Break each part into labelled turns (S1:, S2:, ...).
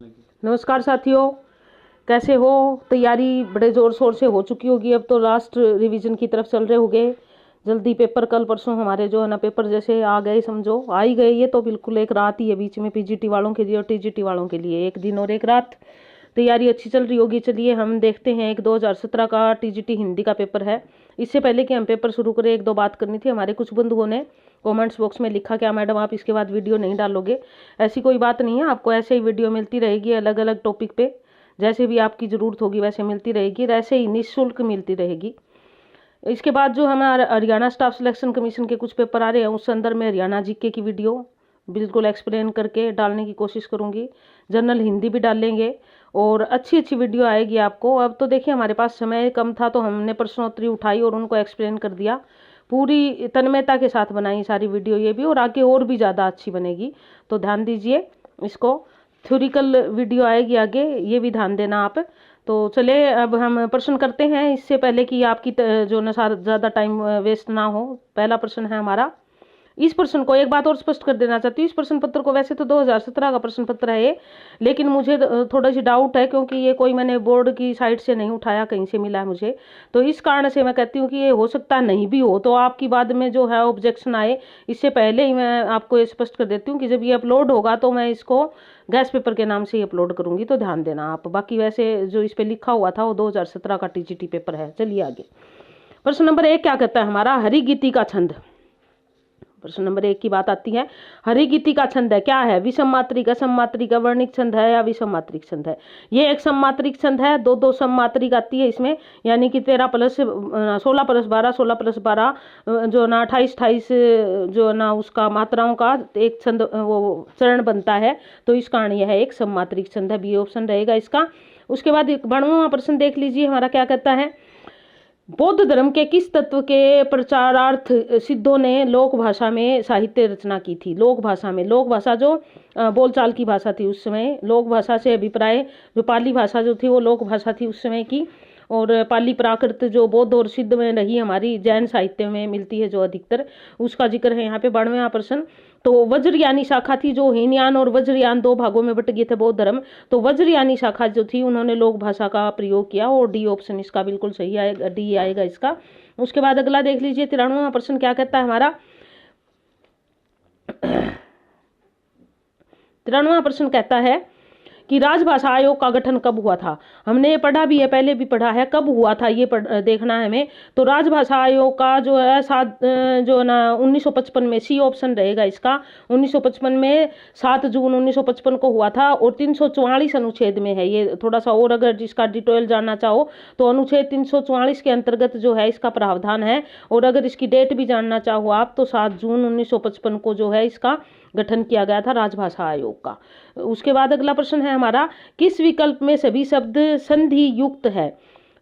S1: नमस्कार साथियों, कैसे हो? तैयारी बड़े ज़ोर शोर से हो चुकी होगी। अब तो लास्ट रिवीजन की तरफ चल रहे होगे। जल्दी पेपर कल परसों हमारे जो है ना पेपर जैसे आ गए, समझो आ ही गए। ये तो बिल्कुल एक रात ही है बीच में पीजीटी वालों के लिए और टीजीटी वालों के लिए, एक दिन और एक रात। तैयारी अच्छी चल रही होगी। चलिए हम देखते हैं। एक 2017 का टीजीटी हिंदी का पेपर है। इससे पहले कि हम पेपर शुरू करें, एक दो बात करनी थी। हमारे कुछ बंधुओं ने कमेंट्स बॉक्स में लिखा, क्या मैडम आप इसके बाद वीडियो नहीं डालोगे? ऐसी कोई बात नहीं है, आपको ऐसे ही वीडियो मिलती रहेगी अलग अलग टॉपिक पे। जैसे भी आपकी ज़रूरत होगी वैसे मिलती रहेगी, ऐसे ही निःशुल्क मिलती रहेगी। इसके बाद जो हमारा हरियाणा स्टाफ सिलेक्शन कमीशन के कुछ पेपर आ रहे हैं, उस अंदर में हरियाणा जीके की वीडियो बिल्कुल एक्सप्लेन करके डालने की कोशिश करूंगी। जनरल हिंदी भी डालेंगे और अच्छी अच्छी वीडियो आएगी आपको। अब तो देखिए हमारे पास समय कम था तो हमने प्रश्नोत्तरी उठाई और उनको एक्सप्लेन कर दिया। पूरी तन्मयता के साथ बनाई सारी वीडियो ये भी, और आगे और भी ज़्यादा अच्छी बनेगी। तो ध्यान दीजिए इसको। थ्योरिकल वीडियो आएगी आगे, ये भी ध्यान देना आप। तो चले अब हम प्रश्न करते हैं। इससे पहले कि आपकी जो न ज़्यादा टाइम वेस्ट ना हो, पहला प्रश्न है हमारा। इस प्रश्न को एक बात और स्पष्ट कर देना चाहती हूँ, इस प्रश्न पत्र को वैसे तो 2017 का प्रश्न पत्र है ये, लेकिन मुझे थोड़ा सी डाउट है क्योंकि ये कोई मैंने बोर्ड की साइट से नहीं उठाया, कहीं से मिला है मुझे। तो इस कारण से मैं कहती हूँ कि ये हो सकता नहीं भी हो, तो आपकी बाद में जो है ऑब्जेक्शन आए, इससे पहले ही मैं आपको ये स्पष्ट कर देती हूँ कि जब ये अपलोड होगा तो मैं इसको गैस पेपर के नाम से ही अपलोड करूंगी, तो ध्यान देना आप। बाकी वैसे जो इस पर लिखा हुआ था वो 2017 का टीजीटी पेपर है। चलिए आगे। प्रश्न नंबर 1 क्या कहता है हमारा? हरिगीति का छंद। प्रश्न नंबर 1 की बात आती है। हरिगीति का छंद है, क्या है? विषम मात्रिक, असम मात्रिक, वर्णिक छंद है या विषम मात्रिक छंद है? ये एक सममात्रिक छंद है। दो दो सममात्रिक आती है इसमें, यानी कि 13 प्लस 16 प्लस 12, 16 प्लस 12 जो ना 28 28 जो ना उसका मात्राओं का एक छंद वो चरण बनता है। तो इस कारण यह एक सममात्रिक छंद है। बी ऑप्शन रहेगा इसका। उसके बाद 92वां प्रश्न देख लीजिए हमारा क्या कहता है। बौद्ध धर्म के किस तत्व के प्रचारार्थ सिद्धों ने लोक भाषा में साहित्य रचना की थी? लोक भाषा में, लोक भाषा जो बोलचाल की भाषा थी उस समय, लोक भाषा से अभिप्राय जो पाली भाषा जो थी वो लोक भाषा थी उस समय की। और पाली प्राकृत जो बौद्ध और सिद्ध में रही हमारी जैन साहित्य में मिलती है जो अधिकतर, उसका जिक्र है यहाँ पे। 92वां प्रश्न। तो वज्रयानी शाखा थी जो हीनयान और वज्रयान दो भागों में बट गए थे बौद्ध धर्म। तो वज्रयानी शाखा जो थी उन्होंने लोक भाषा का प्रयोग किया, और डी ऑप्शन इसका बिल्कुल सही आएगा, डी आएगा इसका। उसके बाद अगला देख लीजिए 93वां प्रश्न क्या कहता है हमारा। 93वां प्रश्न कहता है कि राजभाषा आयोग का गठन कब हुआ था? हमने ये पढ़ा भी है, पहले भी पढ़ा है, कब हुआ था ये देखना है हमें। तो राजभाषा आयोग का जो है जो ना 1955 में, सी ऑप्शन रहेगा इसका। 1955 में 7 जून 1955 को हुआ था, और 344 अनुच्छेद में है ये। थोड़ा सा और अगर जिसका डिटेल जानना चाहो तो अनुच्छेद 344 के अंतर्गत जो है इसका प्रावधान है। और अगर इसकी डेट भी जानना चाहो आप तो 7 जून 1955 को जो है इसका गठन किया गया था राजभाषा आयोग का। उसके बाद अगला प्रश्न है हमारा। किस विकल्प में सभी शब्द संधि युक्त है?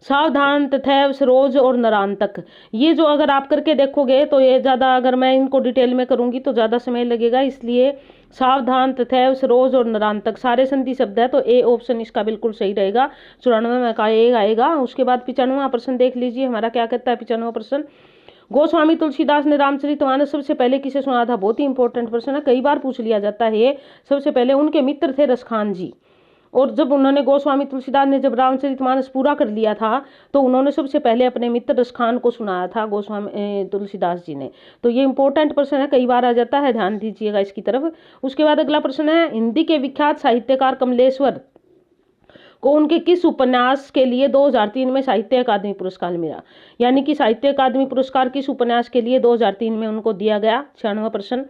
S1: सावधान, तथैव, सरोज और नरांतक। ये जो अगर आप करके देखोगे तो ये ज़्यादा, अगर मैं इनको डिटेल में करूंगी तो ज़्यादा समय लगेगा, इसलिए सावधान, तथैव, सरोज और नरांतक सारे संधि शब्द है। तो ए ऑप्शन इसका बिल्कुल सही रहेगा। 94 में का ए आएगा। उसके बाद 95वां प्रश्न देख लीजिए हमारा क्या कहता है। 95वां प्रश्न। गोस्वामी तुलसीदास ने रामचरितमानस सबसे पहले किसे सुना था? बहुत ही इंपॉर्टेंट प्रश्न है, कई बार पूछ लिया जाता है ये। सबसे पहले उनके मित्र थे रसखान जी, और जब उन्होंने गोस्वामी तुलसीदास ने जब रामचरितमानस पूरा कर लिया था तो उन्होंने सबसे पहले अपने मित्र रसखान को सुनाया था गोस्वामी तुलसीदास जी ने। तो ये इंपॉर्टेंट प्रश्न है, कई बार आ जाता है, ध्यान दीजिएगा इसकी तरफ। उसके बाद अगला प्रश्न है। हिंदी के विख्यात साहित्यकार कमलेश्वर को उनके किस उपन्यास के लिए 2003 में साहित्य अकादमी पुरस्कार मिला? यानी कि साहित्य अकादमी पुरस्कार किस उपन्यास के लिए 2003 में उनको दिया गया? 96वां प्रश्न।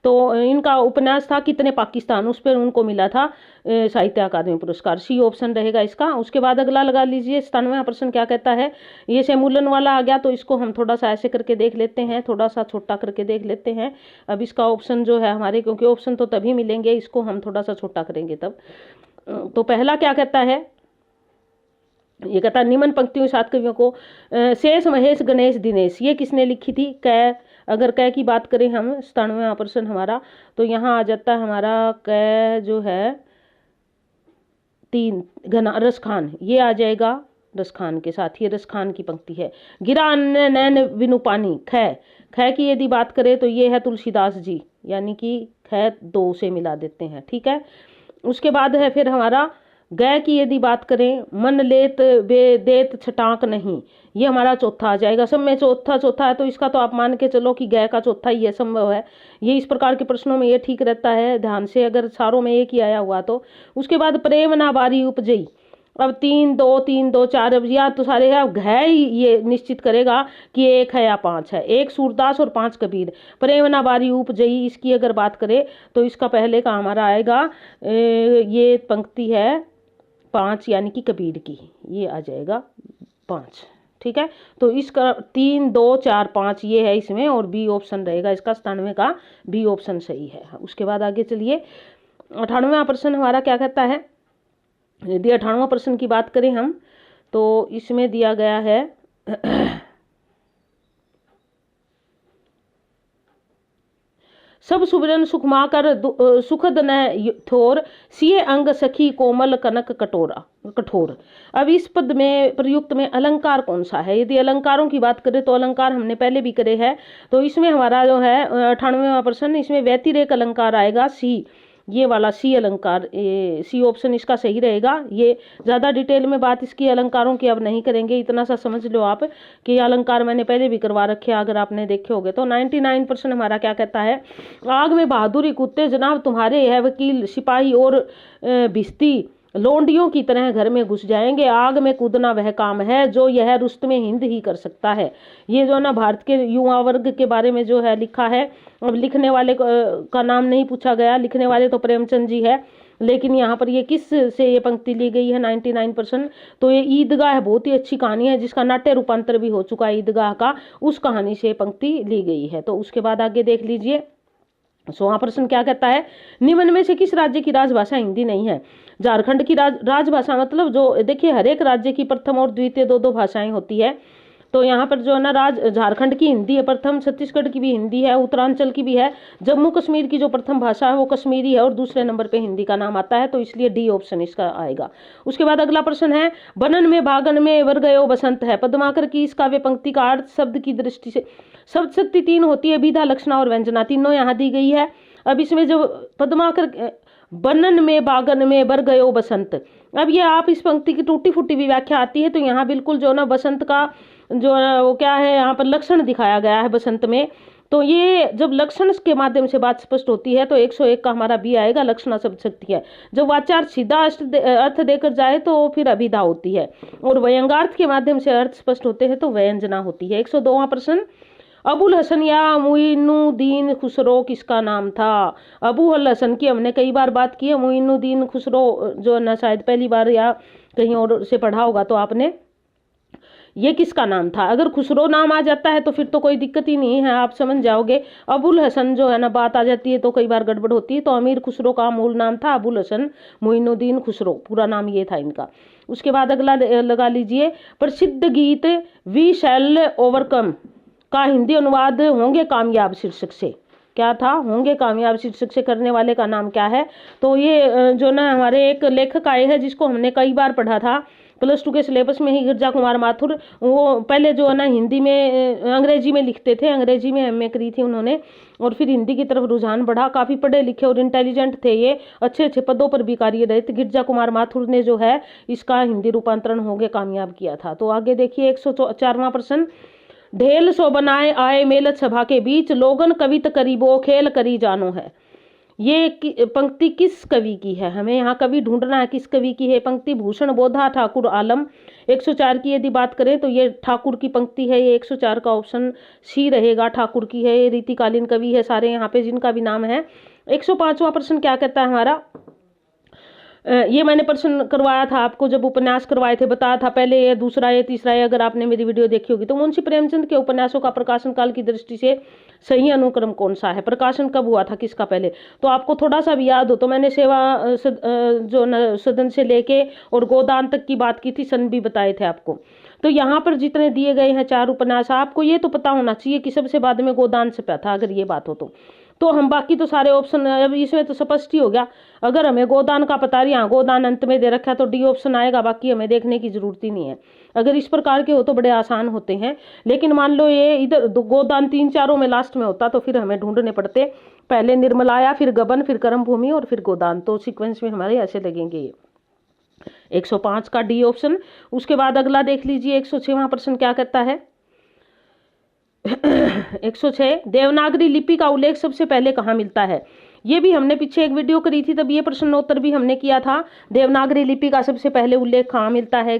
S1: तो इनका उपन्यास था कितने पाकिस्तान, उस पर उनको मिला था साहित्य अकादमी पुरस्कार। सी ऑप्शन रहेगा इसका। उसके बाद अगला लगा लीजिए 97वां प्रश्न क्या कहता है। ये सेमूलन वाला आ गया तो इसको हम थोड़ा सा ऐसे करके देख लेते हैं, थोड़ा सा छोटा करके देख लेते हैं। अब इसका ऑप्शन जो है हमारे, क्योंकि ऑप्शन तो तभी मिलेंगे, इसको हम थोड़ा सा छोटा करेंगे तब। तो पहला क्या कहता है, ये कहता है निम्न पंक्तियों सात कवियों को शेष, महेश, गणेश, दिनेश, ये किसने लिखी थी? कै। अगर कै की बात करें हम, 97वां प्रश्न हमारा, तो यहाँ आ जाता है हमारा कै जो है 3 घना रसखान, ये आ जाएगा रसखान के साथ, ये रसखान की पंक्ति है। गिरा अन्य नैन बिनु पानी, ख। ख की यदि बात करें तो ये है तुलसीदास जी, यानी कि ख 2 से मिला देते हैं, ठीक है। उसके बाद है फिर हमारा गय की यदि बात करें, मन लेत वे देत छटाक नहीं, ये हमारा चौथा आ जाएगा। सब में चौथा चौथा है तो इसका तो आप मान के चलो कि गय का चौथा ही है, संभव है। ये इस प्रकार के प्रश्नों में ये ठीक रहता है ध्यान से, अगर चारों में एक ही आया हुआ तो। उसके बाद प्रेम ना बारी उपजई, अब 3 2 3 2 4, अब या तो सारे है, अब घय ही ये निश्चित करेगा कि 1 है या 5 है। 1 सूरदास और 5 कबीर। प्रेम ना बारी उपजई, इसकी अगर बात करें तो इसका पहले का हमारा आएगा, ये पंक्ति है 5 यानी कि कबीर की, ये आ जाएगा 5। ठीक है, तो इसका 3 2 4 5 ये है इसमें, और बी ऑप्शन रहेगा इसका, 97 का बी ऑप्शन सही है। उसके बाद आगे चलिए, 98वां प्रश्न हमारा क्या कहता है। यदि 98वां प्रश्न की बात करें हम तो इसमें दिया गया है सब सुबरन सुखमा कर सुखद न थोर, सिए अंग सखी कोमल कनक कठोर। अब इस पद में प्रयुक्त में अलंकार कौन सा है। यदि अलंकारों की बात करें तो अलंकार हमने पहले भी करे हैं, तो इसमें हमारा जो है 98वां प्रश्न, इसमें व्यतिरेक अलंकार आएगा सी, ये वाला सी अलंकार, सी ऑप्शन इसका सही रहेगा। ये ज़्यादा डिटेल में बात इसकी अलंकारों की अब नहीं करेंगे, इतना सा समझ लो आप कि अलंकार मैंने पहले भी करवा रखे अगर आपने देखे होंगे तो। 99% हमारा क्या कहता है, आग में बहादुरी कूदते जनाब तुम्हारे है वकील सिपाही और भिस्ती, लोंडियों की तरह घर में घुस जाएंगे, आग में कूदना वह काम है जो यह रुस्तमे हिंद ही कर सकता है। ये जो ना भारत के युवा वर्ग के बारे में जो है लिखा है। अब लिखने वाले का नाम नहीं पूछा गया, लिखने वाले तो प्रेमचंद जी है, लेकिन यहाँ पर ये किस से ये पंक्ति ली गई है 99%, तो ये ईदगाह बहुत ही अच्छी कहानी है जिसका नाट्य रूपांतर भी हो चुका है ईदगाह का, उस कहानी से पंक्ति ली गई है। तो उसके बाद आगे देख लीजिए, 100वां प्रश्न क्या कहता है, निम्न में से किस राज्य की राजभाषा हिंदी नहीं है। झारखंड की राजभाषा मतलब जो देखिए हर एक राज्य की प्रथम और द्वितीय दो भाषाएं होती है, तो यहाँ पर जो है ना झारखंड की हिंदी है प्रथम, छत्तीसगढ़ की भी हिंदी है, उत्तरांचल की भी है, जम्मू कश्मीर की जो प्रथम भाषा है वो कश्मीरी है और दूसरे नंबर पे हिंदी का नाम आता है, तो इसलिए डी ऑप्शन इसका आएगा। उसके बाद अगला प्रश्न है, बनन में बागन में वर गयो बसंत है, पद्माकर की इस काव्य पंक्ति का अर्थ शब्द की दृष्टि से, शब्द शक्ति 3 होती है, विधा लक्षणा और व्यंजना, तीनों यहाँ दी गई है। अब इसमें जो पद्माकर बनन में बागन में बर गयो बसंत, अब ये आप इस पंक्ति की टूटी फूटी भी व्याख्या आती है, तो यहाँ बिल्कुल जो ना बसंत का जो वो क्या है यहाँ पर लक्षण दिखाया गया है बसंत में, तो ये जब लक्षण के माध्यम से बात स्पष्ट होती है तो 101 का हमारा बी आएगा, लक्षणा शब्द शक्ति है। जब वाचार्थ सीधा अर्थ देकर जाए तो फिर अभिधा होती है, और व्यंग्यार्थ के माध्यम से अर्थ स्पष्ट होते हैं तो व्यंजना होती है। 102वां प्रश्न, अबुल हसन या मुइनुद्दीन खुसरो किसका नाम था। अबुल हसन की हमने कई बार बात की है, मुइनुद्दीन खुसरो जो ना शायद पहली बार या कहीं और से पढ़ा होगा तो आपने, ये किसका नाम था। अगर खुसरो नाम आ जाता है तो फिर तो कोई दिक्कत ही नहीं है, आप समझ जाओगे। अबुल हसन जो है ना बात आ जाती है तो कई बार गड़बड़ होती है, तो अमीर खुसरो का मूल नाम था अबुल हसन मुइनुद्दीन खुसरो, पूरा नाम ये था इनका। उसके बाद अगला लगा लीजिए, प्रसिद्ध गीत वी शैल ओवरकम का हिंदी अनुवाद होंगे कामयाब शीर्षक से क्या था, होंगे कामयाब शीर्षक से करने वाले का नाम क्या है। तो ये जो ना हमारे एक लेखक आए हैं जिसको हमने कई बार पढ़ा था +2 के सिलेबस में ही, गिरजा कुमार माथुर, वो पहले जो है ना हिंदी में अंग्रेजी में लिखते थे, अंग्रेजी में MA करी थी उन्होंने, और फिर हिंदी की तरफ रुझान बढ़ा, काफ़ी पढ़े लिखे और इंटेलिजेंट थे ये, अच्छे अच्छे पदों पर भी कार्यरत। गिरजा कुमार माथुर ने जो है इसका हिंदी रूपांतरण होंगे कामयाब किया था। तो आगे देखिए 104वां प्रश्न, ढेल सो बनाए आए मेलत सभा के बीच, लोगन कवित करीबो खेल करी जानो है। ये पंक्ति किस कवि की है, हमें यहाँ कवि ढूंढना है किस कवि की है पंक्ति। भूषण बोधा ठाकुर आलम। 104 की यदि बात करें तो ये ठाकुर की पंक्ति है, ये 104 का ऑप्शन सी रहेगा, ठाकुर की है, ये रीतिकालीन कवि है सारे यहाँ पे जिनका भी नाम है। 105वां प्रश्न क्या कहता है हमारा, ये मैंने प्रश्न करवाया था आपको जब उपन्यास करवाए थे, बताया था पहले ये दूसरा ये तीसरा ये, अगर आपने मेरी वीडियो देखी होगी तो। मुंशी प्रेमचंद के उपन्यासों का प्रकाशन काल की दृष्टि से सही अनुक्रम कौन सा है, प्रकाशन कब हुआ था किसका पहले। तो आपको थोड़ा सा भी याद हो तो मैंने सेवा जो सदन से लेके और गोदान तक की बात की थी, सन भी बताए थे आपको। तो यहाँ पर जितने दिए गए हैं 4 उपन्यास, आपको ये तो पता होना चाहिए कि सबसे बाद में गोदान से था, अगर ये बात हो तो हम बाकी तो सारे ऑप्शन, अब इसमें तो स्पष्ट ही हो गया। अगर हमें गोदान का पता रही, गोदान अंत में दे रखा है तो डी ऑप्शन आएगा, बाकी हमें देखने की जरूरत ही नहीं है। अगर इस प्रकार के हो तो बड़े आसान होते हैं, लेकिन मान लो ये इधर गोदान 3-4 में लास्ट में होता तो फिर हमें ढूंढने पड़ते, पहले निर्मलाया, फिर गबन, फिर कर्म भूमि और फिर गोदान, तो सीक्वेंस में हमारे ऐसे लगेंगे ये 105 का डी ऑप्शन। उसके बाद अगला देख लीजिए 106वां प्रश्न क्या कहता है। 106, देवनागरी लिपि का उल्लेख सबसे पहले कहाँ मिलता है। ये भी हमने पीछे एक वीडियो करी थी, तब ये प्रश्नोत्तर भी हमने किया था। देवनागरी लिपि का सबसे पहले उल्लेख कहाँ मिलता है।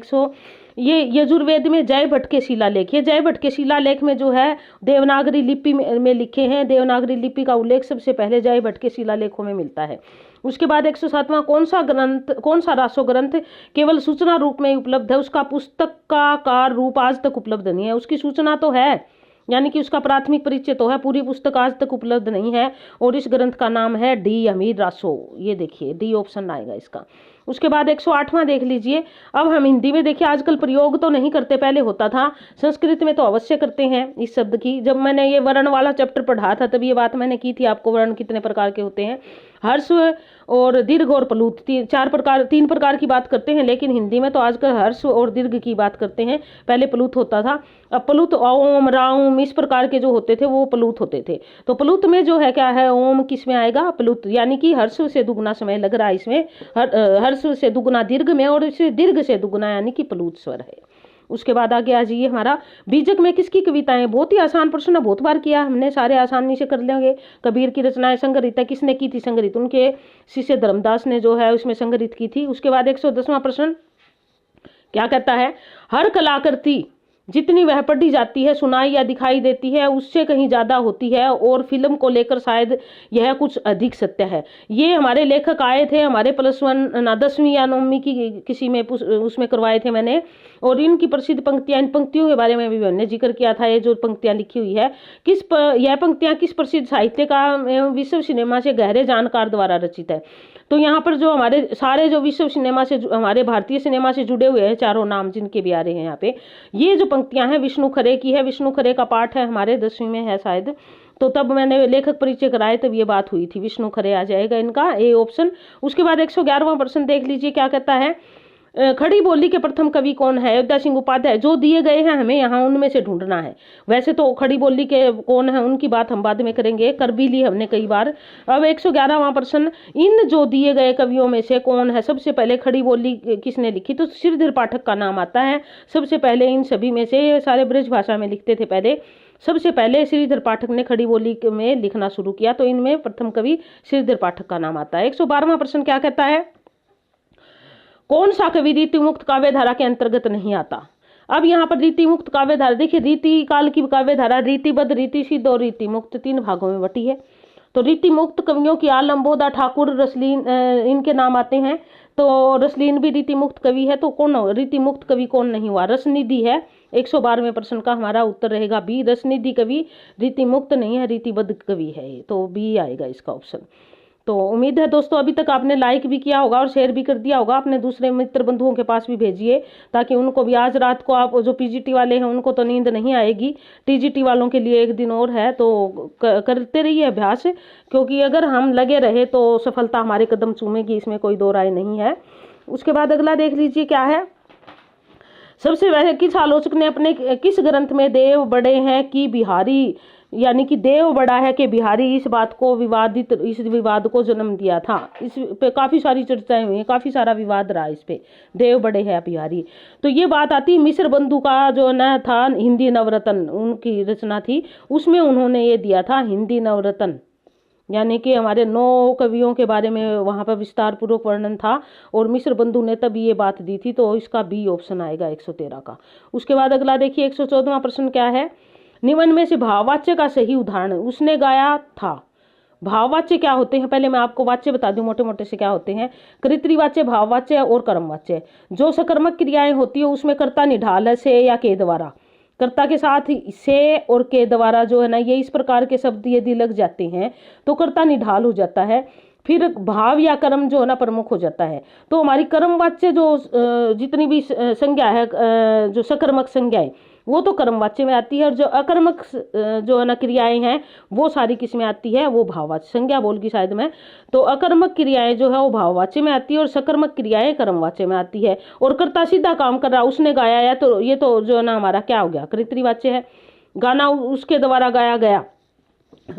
S1: ये यजुर्वेद में जय भट्ट के शिलालेख, ये जय भट्ट के शिलालेख में जो है देवनागरी लिपि में लिखे हैं। देवनागरी लिपि का उल्लेख सबसे पहले जय भट्ट के शिलालेखों में मिलता है। उसके बाद 107वां, कौन सा रासो ग्रंथ केवल सूचना रूप में उपलब्ध है, उसका पुस्तक का आकार रूप आज तक उपलब्ध नहीं है। उसकी सूचना तो है, यानी कि उसका प्राथमिक परिचय तो है, पूरी पुस्तक आज तक उपलब्ध नहीं है, और इस ग्रंथ का नाम है डी अमीर रासो। ये देखिए डी ऑप्शन आएगा इसका। उसके बाद 108वां देख लीजिए। अब हम हिंदी में देखिए आजकल प्रयोग तो नहीं करते, पहले होता था, संस्कृत में तो अवश्य करते हैं इस शब्द की। जब मैंने ये वर्ण वाला चैप्टर पढ़ा था तब ये बात मैंने की थी आपको, वर्ण कितने प्रकार के होते हैं, हर्ष और दीर्घ और प्लुत, 3 प्रकार की बात करते हैं, लेकिन हिंदी में तो आजकल हर्ष और दीर्घ की बात करते हैं। पहले प्लुत होता था, अब प्लुत ओम राम इस प्रकार के जो होते थे वो प्लुत होते थे। तो प्लुत में जो है क्या है, ओम किस में आएगा, प्लुत, यानी कि हर्ष से दुगुना समय लग रहा है इसमें, हर्ष से दुगुना दीर्घ में, और इसे दीर्घ से दुगुना यानी कि प्लुत स्वर है। उसके बाद आगे आ जाइए हमारा, बीजक में किसकी कविताएं, बहुत ही आसान प्रश्न, बहुत बार किया हमने, सारे आसानी से कर लेंगे। कबीर की रचनाएं संग्रहित किसने की थी, संग्रहित उनके शिष्य धर्मदास ने जो है उसमें संग्रहित की थी। उसके बाद 110वां प्रश्न क्या कहता है, हर कलाकृति जितनी वह पढ़ी जाती है, सुनाई या दिखाई देती है, उससे कहीं ज्यादा होती है, और फिल्म को लेकर शायद यह कुछ अधिक सत्य है। ये हमारे लेखक आए थे, हमारे +1 10वीं या 9वीं की किसी में उसमें करवाए थे मैंने, और इनकी प्रसिद्ध पंक्तियां, इन पंक्तियों के बारे में भी मैंने जिक्र किया था। ये जो पंक्तियां लिखी हुई है, यह पंक्तियां किस प्रसिद्ध साहित्यकार एवं विश्व सिनेमा से गहरे जानकार द्वारा रचित है। तो यहाँ पर जो हमारे सारे जो विश्व सिनेमा से, हमारे भारतीय सिनेमा से जुड़े हुए हैं चारों नाम जिनके भी आ रहे हैं यहाँ पे, ये जो पंक्तियां हैं विष्णु खरे की है। विष्णु खरे का पाठ है हमारे 10वीं में है शायद, तो तब मैंने लेखक परिचय कराए तब ये बात हुई थी, विष्णु खरे आ जाएगा इनका ए ऑप्शन। उसके बाद 111वां प्रश्न देख लीजिए क्या कहता है, खड़ी बोली के प्रथम कवि कौन है। अयोध्या सिंह उपाध्याय, जो दिए गए हैं हमें यहाँ उनमें से ढूंढना है। वैसे तो खड़ी बोली के कौन है उनकी बात हम बाद में करेंगे, कर भी ली हमने कई बार। अब 111वां प्रश्न, इन जो दिए गए कवियों में से कौन है सबसे पहले खड़ी बोली किसने लिखी, तो श्रीधर पाठक का नाम आता है सबसे पहले इन सभी में से। सारे ब्रज भाषा में लिखते थे पहले, सबसे पहले श्रीधर पाठक ने खड़ी बोली में लिखना शुरू किया, तो इनमें प्रथम कवि श्रीधर पाठक का नाम आता है। 112वां प्रश्न क्या कहता है, कौन सा कवि रीति मुक्त काव्य धारा के अंतर्गत नहीं आता। अब यहाँ पर रीति मुक्त काव्य धारा देखिए, रीति काल की काव्य धारा रीतिबद्ध, रीति सिद्ध और रीति मुक्त 3 भागों में बटी है। तो रीति मुक्त कवियों की आलम्बोदा, ठाकुर, रसलीन इनके नाम आते हैं। तो रसलीन भी रीति मुक्त कवि है, तो कौन रीति मुक्त कवि कौन नहीं हुआ, रसनिधि है। 112वें प्रश्न का हमारा उत्तर रहेगा बी, रसनिधि कवि रीति मुक्त नहीं है, रीतिबद्ध कवि है, तो बी आएगा इसका ऑप्शन। तो उम्मीद है दोस्तों अभी तक आपने लाइक भी किया होगा और शेयर भी कर दिया होगा, अपने दूसरे मित्र बंधुओं के पास भी भेजिए, ताकि उनको भी आज रात को, आप जो पीजीटी वाले हैं उनको तो नींद नहीं आएगी, टीजीटी वालों के लिए एक दिन और है, तो करते रहिए अभ्यास, क्योंकि अगर हम लगे रहे तो सफलता हमारे कदम चूमेगी, इसमें कोई दो राय नहीं है। उसके बाद अगला देख लीजिए क्या है, सबसे पहले किस आलोचक ने अपने किस ग्रंथ में देव बड़े हैं कि बिहारी, यानी कि देव बड़ा है कि बिहारी, इस बात को इस विवाद को जन्म दिया था। इस पे काफी सारी चर्चाएं हुई, काफी सारा विवाद रहा इस पे, देव बड़े है बिहारी। तो ये बात आती मिश्र बंधु का जो न था हिंदी नवरत्न, उनकी रचना थी, उसमें उन्होंने ये दिया था हिंदी नवरत्न, यानी कि हमारे 9 कवियों के बारे में वहाँ पर विस्तार पूर्वक वर्णन था, और मिश्र बंधु ने तब ये बात दी थी, तो इसका बी ऑप्शन आएगा 113 का। उसके बाद अगला देखिए 114वां प्रश्न क्या है, निम्न में से भाववाच्य का सही उदाहरण उसने गाया था। भाववाच्य क्या होते हैं, पहले मैं आपको वाच्य बता दूं मोटे मोटे से क्या होते हैं। कर्तृवाच्य, भाववाच्य और कर्मवाच्य। जो सकर्मक क्रियाएं होती है उसमें कर्ता निढाल से या के द्वारा, कर्ता के साथ से और के द्वारा जो है ना, ये इस प्रकार के शब्द यदि लग जाते हैं तो कर्ता निढाल हो जाता है। फिर भाव या कर्म जो है ना प्रमुख हो जाता है। तो हमारी कर्मवाच्य जो जितनी भी संज्ञा है, जो सकर्मक संज्ञाएं, वो तो कर्मवाच्य में आती है, और जो अकर्मक जो है ना क्रियाएं हैं वो सारी किस में आती है, वो भाववाच्य, संज्ञा बोल की शायद में, तो अकर्मक क्रियाएं जो है वो भाववाच्य में आती है और सकर्मक क्रियाएं कर्मवाच्य में आती है। और कर्ता सीधा काम कर रहा, उसने गाया है, तो ये तो जो है ना हमारा क्या हो गया, कर्तृवाच्य है, गाना उसके द्वारा गाया गया।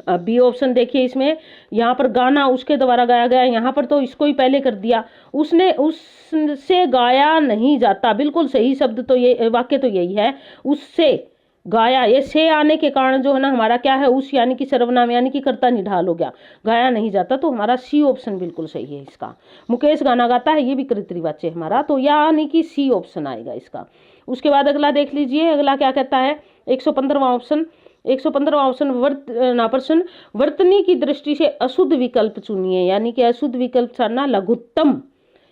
S1: अब बी ऑप्शन देखिए, इसमें यहाँ पर गाना उसके द्वारा गाया गया, यहाँ पर तो इसको ही पहले कर दिया, उसने उससे गाया नहीं जाता, बिल्कुल सही शब्द तो ये वाक्य तो यही है, उससे गाया, ये से आने के कारण जो है ना हमारा क्या है, उस यानी कि सर्वनाम यानी कि कर्ता निढाल हो गया, गाया नहीं जाता, तो हमारा सी ऑप्शन बिल्कुल सही है इसका। मुकेश गाना गाता है, ये भी कर्तृवाच्य है हमारा, तो यानी कि सी ऑप्शन आएगा इसका। उसके बाद अगला देख लीजिए, अगला क्या कहता है, 115वां ऑप्शन, 115वां ऑप्शन वर्तनी की दृष्टि से अशुद्ध विकल्प चुनिए, यानी कि अशुद्ध विकल्प चुनना लघुत्तम,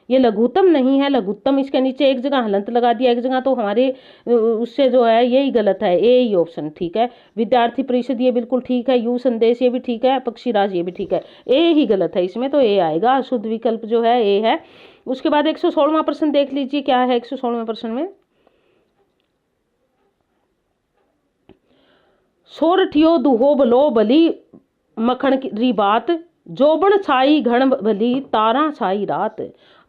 S1: ये लघुत्तम नहीं है, लघुत्तम इसके नीचे एक जगह हलंत लगा दिया, एक जगह, तो हमारे उससे जो है यही गलत है, ए ही ऑप्शन ठीक है। विद्यार्थी परिषद ये बिल्कुल ठीक है, यू संदेश ये भी ठीक है, पक्षीराज ये भी ठीक है, ए ही गलत है इसमें, तो ए आएगा, अशुद्ध विकल्प जो है ए है। उसके बाद 116वां प्रश्न देख लीजिए, क्या है 116वें प्रश्न में, सोरठियो दुहो भलो भली मखण की बात, जोबन छाई घन भली तारा छाई रात।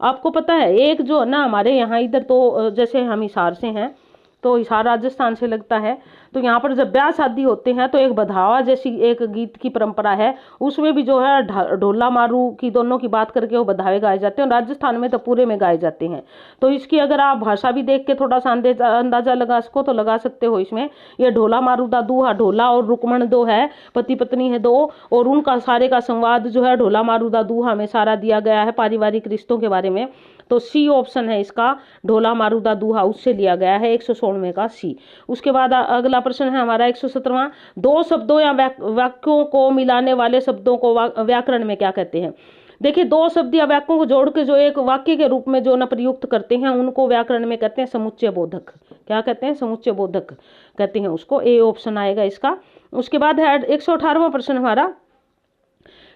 S1: आपको पता है एक जो ना हमारे यहाँ इधर तो जैसे हम हिसार से हैं, तो हिसार राजस्थान से लगता है, तो यहाँ पर जब ब्याह शादी होते हैं तो एक बधावा जैसी एक गीत की परंपरा है, उसमें भी जो है ढोला मारू की दोनों की बात करके वो बधावे गाए जाते हैं, और राजस्थान में तो पूरे में गाए जाते हैं। तो इसकी अगर आप भाषा भी देख के थोड़ा सा अंदाजा लगा सको तो लगा सकते हो इसमें, ये ढोला मारू दा दूहा, ढोला और रुक्मण दो है, पति पत्नी है दो, और उनका सारे का संवाद जो है ढोला मारू दा दूहा में सारा दिया गया है, पारिवारिक रिश्तों के बारे में, तो सी ऑप्शन है इसका, ढोला मारूदा दूहा उससे लिया गया है, 116वें का सी। उसके बाद अगला प्रश्न है हमारा 117वां, दो शब्दों या वाक्यों को मिलाने वाले शब्दों को व्याकरण में क्या कहते हैं। देखिए, दो शब्द या वाक्यों को जोड़ के जो एक वाक्य के रूप में जो ना प्रयुक्त करते हैं उनको व्याकरण में कहते हैं समुच्चय बोधक। क्या कहते हैं, समुच्चय बोधक कहते हैं उसको, ए ऑप्शन आएगा इसका। उसके बाद है 118वां प्रश्न हमारा,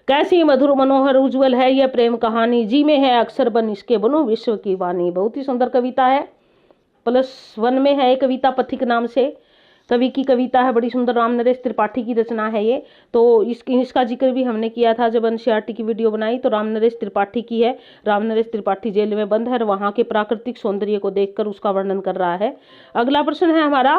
S1: कैसी मधुर मनोहर उज्जवल है यह प्रेम कहानी, जी में है अक्षर बन इसके बनो विश्व की वाणी। बहुत ही सुंदर कविता है, +1 में है, कविता पथिक नाम से कवि की कविता है, बड़ी सुंदर, राम नरेश त्रिपाठी की रचना है ये। तो इसका जिक्र भी हमने किया था जब एनसीईआरटी की वीडियो बनाई, तो राम नरेश त्रिपाठी की है। राम नरेश त्रिपाठी जेल में बंद है और वहाँ के प्राकृतिक सौंदर्य को देखकर उसका वर्णन कर रहा है। अगला प्रश्न है हमारा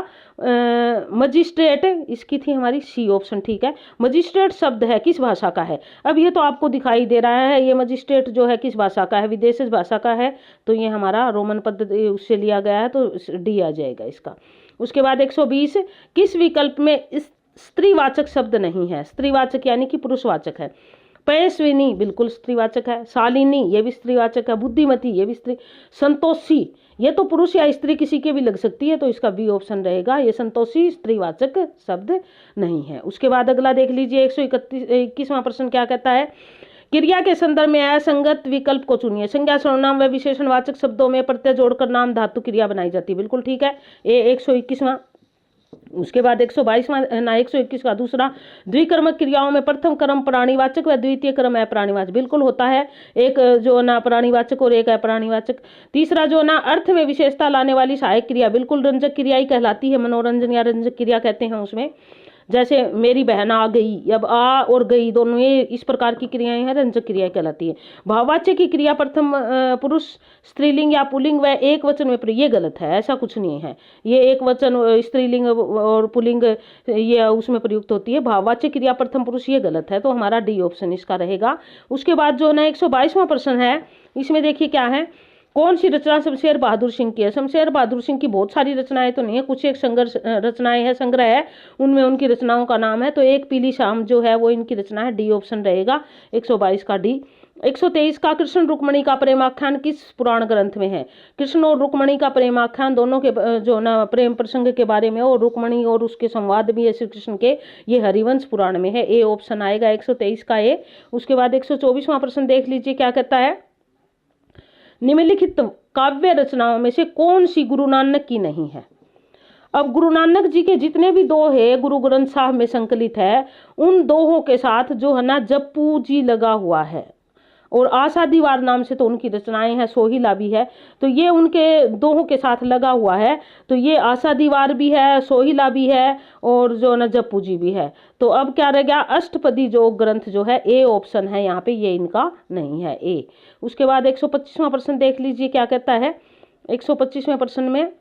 S1: मजिस्ट्रेट, इसकी थी हमारी सी ऑप्शन ठीक है। मजिस्ट्रेट शब्द है किस भाषा का है, अब ये तो आपको दिखाई दे रहा है, ये मजिस्ट्रेट जो है किस भाषा का है, विदेशी भाषा का है, तो ये हमारा रोमन पद उससे लिया गया है, तो डी आ जाएगा इसका। उसके बाद 120, किस विकल्प में स्त्रीवाचक शब्द नहीं है, स्त्रीवाचक यानी कि पुरुषवाचक है। पयस्विनी बिल्कुल स्त्रीवाचक है, शालिनी ये भी स्त्रीवाचक है, बुद्धिमती ये भी स्त्री, संतोषी ये तो पुरुष या स्त्री किसी के भी लग सकती है, तो इसका बी ऑप्शन रहेगा, ये संतोषी स्त्रीवाचक शब्द नहीं है। उसके बाद अगला देख लीजिए 121वां प्रश्न क्या कहता है, क्रिया के संदर्भ में असंगत विकल्प को चुनिए। संज्ञा सर्वनाम व विशेषणवाचक शब्दों में प्रत्यय जोड़कर नाम धातु क्रिया बनाई जाती है, बिल्कुल ठीक है, ये 121वां। उसके बाद 122वां ना 121 का दूसरा, द्विकर्मक क्रियाओं में प्रथम क्रम प्राणीवाचक व द्वितीय क्रम अप्राणीवाचक, बिल्कुल होता है, एक जो ना प्राणीवाचक और एक अप्राणीवाचक। तीसरा जो ना अर्थ में विशेषता लाने वाली सहायक क्रिया, बिल्कुल रंजक क्रिया ही कहलाती है, मनोरंजन या रंजक क्रिया कहते हैं उसमें, जैसे मेरी बहन आ गई, अब आ और गई दोनों ये इस प्रकार की क्रियाएं हैं, रंजक क्रिया कहलाती है। भाववाच्य की क्रिया प्रथम पुरुष स्त्रीलिंग या पुल्लिंग व एक वचन में, ये गलत है, ऐसा कुछ नहीं है, ये एक वचन स्त्रीलिंग और पुल्लिंग ये उसमें प्रयुक्त होती है, भाववाच्य क्रिया प्रथम पुरुष ये गलत है, तो हमारा डी ऑप्शन इसका रहेगा। उसके बाद जो ना 122वां प्रश्न है, इसमें देखिए क्या है, कौन सी रचना शमशेर बहादुर सिंह की है। शमशेर बहादुर सिंह की बहुत सारी रचनाएं तो नहीं है, कुछ एक संघर्ष रचनाएं हैं, संग्रह है, उनमें उनकी रचनाओं का नाम है, तो एक पीली शाम जो है वो इनकी रचना है, डी ऑप्शन रहेगा 122 का डी। 123 का, कृष्ण रुक्मणी का प्रेमाख्यान किस पुराण ग्रंथ में है। कृष्ण और रुक्मणी का प्रेमाख्यान दोनों के जो ना प्रेम प्रसंग के बारे में, और रुक्मणी और उसके संवाद भी है श्री कृष्ण के, ये हरिवंश पुराण में है, ए ऑप्शन आएगा 123 का ए। उसके बाद 124वां प्रश्न देख लीजिए क्या कहता है, निम्नलिखित काव्य रचनाओं में से कौन सी गुरु नानक की नहीं है। अब गुरु नानक जी के जितने भी दोहे गुरु ग्रंथ साहब में संकलित है, उन दोहों के साथ जो है ना जप्पू जी लगा हुआ है, और आशा दीवार नाम से तो उनकी रचनाएं हैं, सोहिला भी है, तो ये उनके दोहों के साथ लगा हुआ है। तो ये आशा दीवार भी है, सोहिला भी है और जो न जप्पू जी भी है। तो अब क्या रह गया, अष्टपदी जो ग्रंथ जो है, ए ऑप्शन है यहाँ पे, ये इनका नहीं है, ए। उसके बाद 125वां प्रश्न देख लीजिए क्या कहता है। 125वें प्रश्न में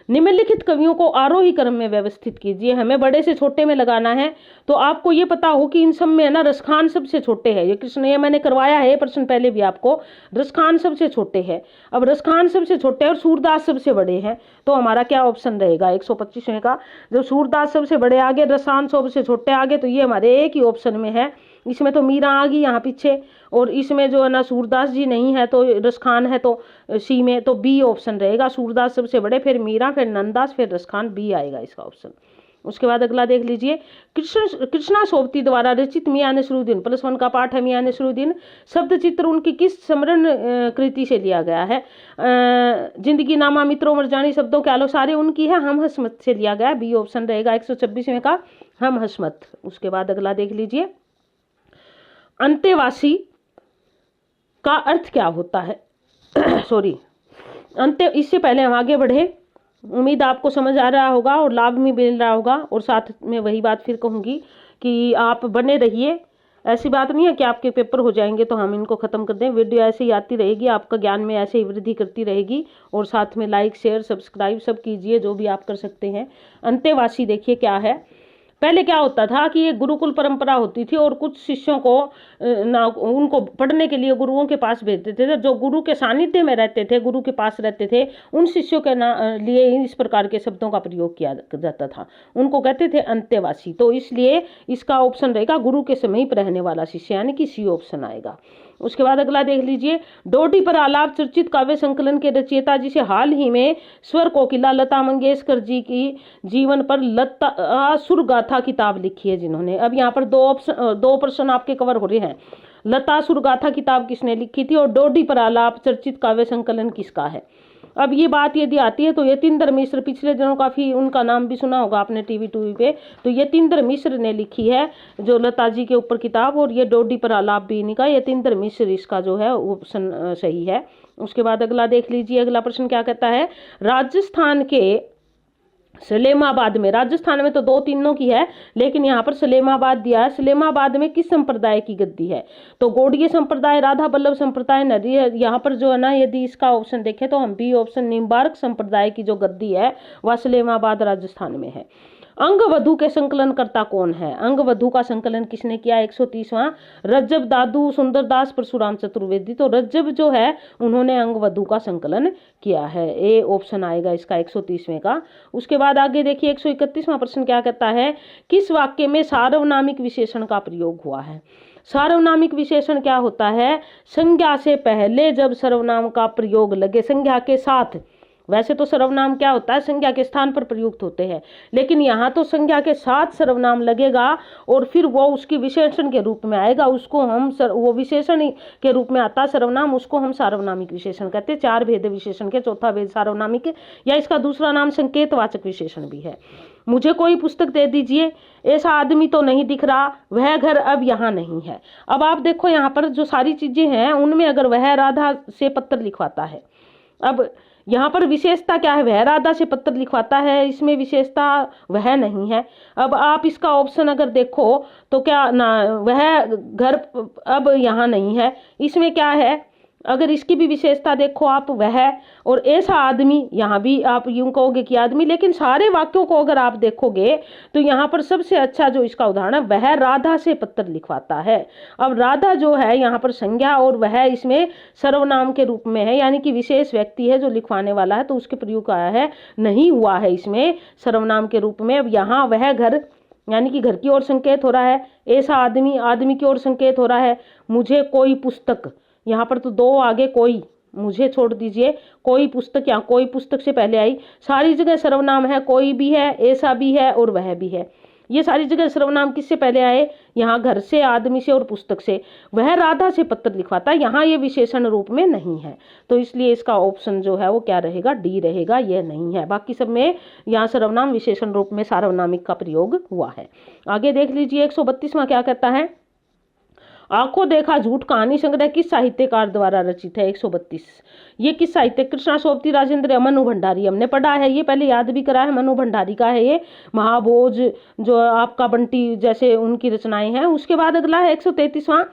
S1: निम्नलिखित कवियों को आरोही क्रम में व्यवस्थित कीजिए। हमें बड़े से छोटे में लगाना है। तो आपको ये पता हो कि इन सब में है ना रसखान सबसे छोटे है। ये कृष्ण, ये मैंने करवाया है प्रश्न पहले भी आपको, रसखान सबसे छोटे हैं। अब रसखान सबसे छोटे और सूरदास सबसे बड़े हैं, तो हमारा क्या ऑप्शन रहेगा 125वें का। जब सूरदास सबसे बड़े आगे, रसखान सबसे छोटे आगे, तो ये हमारे एक ही ऑप्शन में है। इसमें तो मीरा आ गई यहाँ पीछे, और इसमें जो है ना सूरदास जी नहीं है, तो रसखान है, तो सी में तो बी ऑप्शन रहेगा। सूरदास सबसे बड़े, फिर मीरा, फिर नंददास, फिर रसखान, बी आएगा इसका ऑप्शन। उसके बाद अगला देख लीजिए, कृष्णा सोबती द्वारा रचित मियां नसरुद्दीन +1 का पाठ है। मियां नसरुद्दीन शब्द चित्र उनकी किस स्मरण कृति से लिया गया है। जिंदगी नामा, मित्रों, मरजानी, शब्दों के आलो, सारे उनकी है। हम हसमत से लिया गया, बी ऑप्शन रहेगा 126वें का, हम हसमत। उसके बाद अगला देख लीजिए, अंतेवासी का अर्थ क्या होता है। सॉरी, इससे पहले हम आगे बढ़े, उम्मीद आपको समझ आ रहा होगा और लाभ भी मिल रहा होगा। और साथ में वही बात फिर कहूँगी कि आप बने रहिए। ऐसी बात नहीं है कि आपके पेपर हो जाएंगे तो हम इनको ख़त्म कर दें। वीडियो ऐसे ही आती रहेगी, आपका ज्ञान में ऐसे ही वृद्धि करती रहेगी। और साथ में लाइक, शेयर, सब्सक्राइब सब कीजिए, जो भी आप कर सकते हैं। अंतेवासी देखिए क्या है। पहले क्या होता था कि ये गुरुकुल परंपरा होती थी, और कुछ शिष्यों को उनको पढ़ने के लिए गुरुओं के पास भेजते थे। जो गुरु के सानिध्य में रहते थे, गुरु के पास रहते थे, उन शिष्यों के लिए इस प्रकार के शब्दों का प्रयोग किया जाता था। उनको कहते थे अंतेवासी। तो इसलिए इसका ऑप्शन रहेगा गुरु के समीप रहने वाला शिष्य, यानी कि सी ऑप्शन आएगा। उसके बाद अगला देख लीजिए, डोडी पर आलाप चर्चित काव्य संकलन के रचयिता, जिसे हाल ही में स्वर कोकिला लता मंगेशकर जी की जीवन पर लता सुर गाथा किताब लिखी है जिन्होंने। अब यहाँ पर दो प्रश्न आपके कवर हो रहे हैं। लता सुर गाथा किताब किसने लिखी थी, और डोडी पर आलाप चर्चित काव्य संकलन किसका है। अब ये बात यदि आती है तो यतीन्द्र मिश्र, पिछले दिनों काफ़ी उनका नाम भी सुना होगा आपने टीवी पे। तो यतीन्द्र मिश्र ने लिखी है जो लता जी के ऊपर किताब, और ये डोडी पर आलाप भी इन्हीं का, यतीन्द्र मिश्र इसका जो है ऑप्शन सही है। उसके बाद अगला देख लीजिए, अगला प्रश्न क्या कहता है। राजस्थान के सलेमाबाद में, राजस्थान में तो 2-3 की है, लेकिन यहाँ पर सलेमाबाद दिया है। सलेमाबाद में किस संप्रदाय की गद्दी है, तो गौड़ीय संप्रदाय, राधा बल्लभ संप्रदाय, नरी। यहाँ पर जो है ना, यदि इसका ऑप्शन देखें तो हम बी ऑप्शन, निम्बार्क संप्रदाय की जो गद्दी है वह सलेमाबाद राजस्थान में है। अंगवधु के संकलन करता कौन है। अंगवधु का संकलन किसने किया, 130वां, रज्जब, दादू, सुंदरदास, परशुराम चतुर्वेदी। तो रज्जब जो है उन्होंने अंगवधु का संकलन किया है, ए ऑप्शन आएगा इसका 130वें का। उसके बाद आगे देखिए 131वां प्रश्न क्या कहता है, किस वाक्य में सार्वनामिक विशेषण का प्रयोग हुआ है। सार्वनामिक विशेषण क्या होता है, संज्ञा से पहले जब सर्वनाम का प्रयोग लगे, संज्ञा के साथ। वैसे तो सर्वनाम क्या होता है, संज्ञा के स्थान पर प्रयुक्त होते हैं, लेकिन यहाँ तो संज्ञा के साथ सर्वनाम लगेगा और फिर वो उसकी विशेषण के रूप में आएगा, उसको हम वो विशेषण के रूप में आता है सर्वनाम, उसको हम सार्वनामिक विशेषण कहते हैं। 4 भेद विशेषण के, चौथा भेद सार्वनामिक, या इसका दूसरा नाम संकेतवाचक विशेषण भी है। मुझे कोई पुस्तक दे दीजिए, ऐसा आदमी तो नहीं दिख रहा, वह घर अब यहाँ नहीं है। अब आप देखो यहाँ पर जो सारी चीजें हैं उनमें अगर वह राधा से पत्र लिखवाता है, अब यहाँ पर विशेषता क्या है, वह राधा से पत्र लिखवाता है, इसमें विशेषता वह नहीं है। अब आप इसका ऑप्शन अगर देखो तो क्या ना, वह घर अब यहाँ नहीं है, इसमें क्या है, अगर इसकी भी विशेषता देखो आप, वह, और ऐसा आदमी, यहाँ भी आप यूं कहोगे कि आदमी, लेकिन सारे वाक्यों को अगर आप देखोगे तो यहाँ पर सबसे अच्छा जो इसका उदाहरण है, वह राधा से पत्र लिखवाता है। अब राधा जो है यहाँ पर संज्ञा, और वह इसमें सर्वनाम के रूप में है, यानी कि विशेष व्यक्ति है जो लिखवाने वाला है, तो उसके प्रयोग आया है, नहीं हुआ है इसमें सर्वनाम के रूप में। अब यहाँ वह घर यानी कि घर की ओर संकेत हो रहा है, ऐसा आदमी, आदमी की ओर संकेत हो रहा है, मुझे कोई पुस्तक, यहाँ पर तो 2 आगे कोई, मुझे छोड़ दीजिए, कोई पुस्तक, यहाँ कोई पुस्तक से पहले आई, सारी जगह सर्वनाम है, कोई भी है, ऐसा भी है और वह भी है। ये सारी जगह सर्वनाम किससे पहले आए, यहाँ घर से, आदमी से और पुस्तक से। वह राधा से पत्र लिखवाता, यहाँ ये विशेषण रूप में नहीं है, तो इसलिए इसका ऑप्शन जो है वो क्या रहेगा, डी रहेगा, यह नहीं है। बाकी सब में यहाँ सर्वनाम विशेषण रूप में सार्वनामिक का प्रयोग हुआ है। आगे देख लीजिए 132वां क्या कहता है, आंखों देखा झूठ कहानी संग्रह किस साहित्यकार द्वारा रचित है? 132। ये किस साहित्य? कृष्णा सोबती, राजेंद्र, मनु भंडारी। हमने पढ़ा है, ये पहले याद भी करा है, मनु भंडारी का है ये। महाभोज जो आपका बंटी जैसे उनकी रचनाएं हैं। उसके बाद अगला है 133वां